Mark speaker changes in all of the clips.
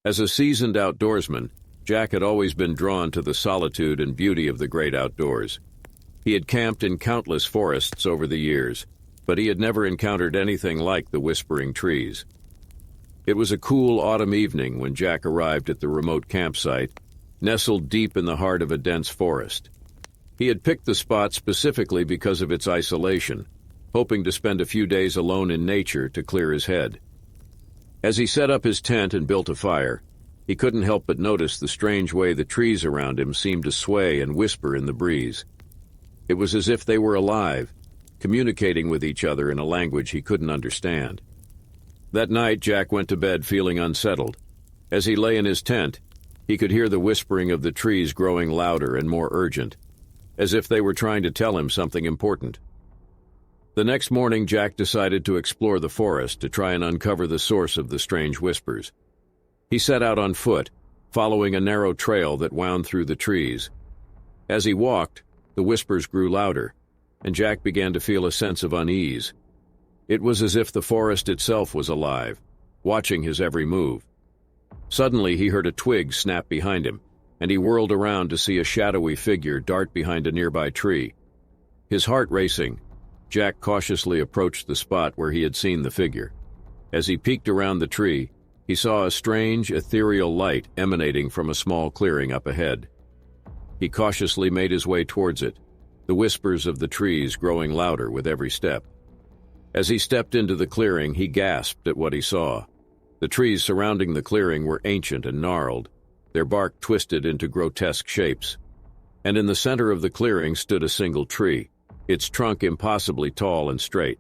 Speaker 1: As a seasoned outdoorsman, Jack had always been drawn to the solitude and beauty of the great outdoors. He had camped in countless forests over the years, but he had never encountered anything like the whispering trees. It was a cool autumn evening when Jack arrived at the remote campsite, nestled deep in the heart of a dense forest. He had picked the spot specifically because of its isolation, hoping to spend a few days alone in nature to clear his head. As he set up his tent and built a fire, he couldn't help but notice the strange way the trees around him seemed to sway and whisper in the breeze. It was as if they were alive, communicating with each other in a language he couldn't understand. That night, Jack went to bed feeling unsettled. As he lay in his tent, he could hear the whispering of the trees growing louder and more urgent, as if they were trying to tell him something important. The next morning, Jack decided to explore the forest to try and uncover the source of the strange whispers. He set out on foot, following a narrow trail that wound through the trees. As he walked, the whispers grew louder, and Jack began to feel a sense of unease. It was as if the forest itself was alive, watching his every move. Suddenly, he heard a twig snap behind him, and he whirled around to see a shadowy figure dart behind a nearby tree. His heart racing, Jack cautiously approached the spot where he had seen the figure. As he peeked around the tree, he saw a strange, ethereal light emanating from a small clearing up ahead. He cautiously made his way towards it, the whispers of the trees growing louder with every step. As he stepped into the clearing, he gasped at what he saw. The trees surrounding the clearing were ancient and gnarled, their bark twisted into grotesque shapes. And in the center of the clearing stood a single tree, its trunk impossibly tall and straight,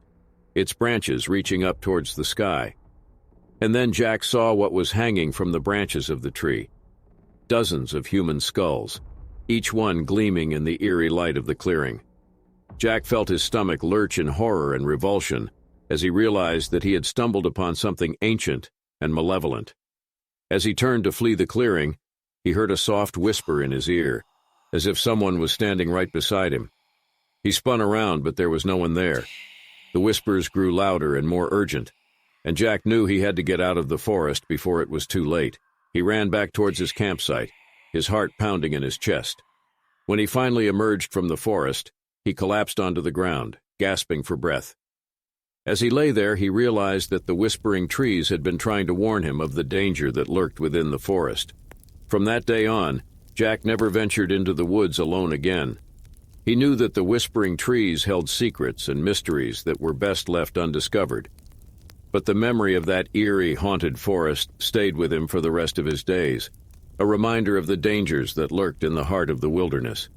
Speaker 1: its branches reaching up towards the sky. And then Jack saw what was hanging from the branches of the tree. Dozens of human skulls, each one gleaming in the eerie light of the clearing. Jack felt his stomach lurch in horror and revulsion as he realized that he had stumbled upon something ancient and malevolent. As he turned to flee the clearing, he heard a soft whisper in his ear, as if someone was standing right beside him. He spun around, but there was no one there. The whispers grew louder and more urgent, and Jack knew he had to get out of the forest before it was too late. He ran back towards his campsite, his heart pounding in his chest. When he finally emerged from the forest, he collapsed onto the ground, gasping for breath. As he lay there, he realized that the whispering trees had been trying to warn him of the danger that lurked within the forest. From that day on, Jack never ventured into the woods alone again. He knew that the whispering trees held secrets and mysteries that were best left undiscovered. But the memory of that eerie, haunted forest stayed with him for the rest of his days, a reminder of the dangers that lurked in the heart of the wilderness.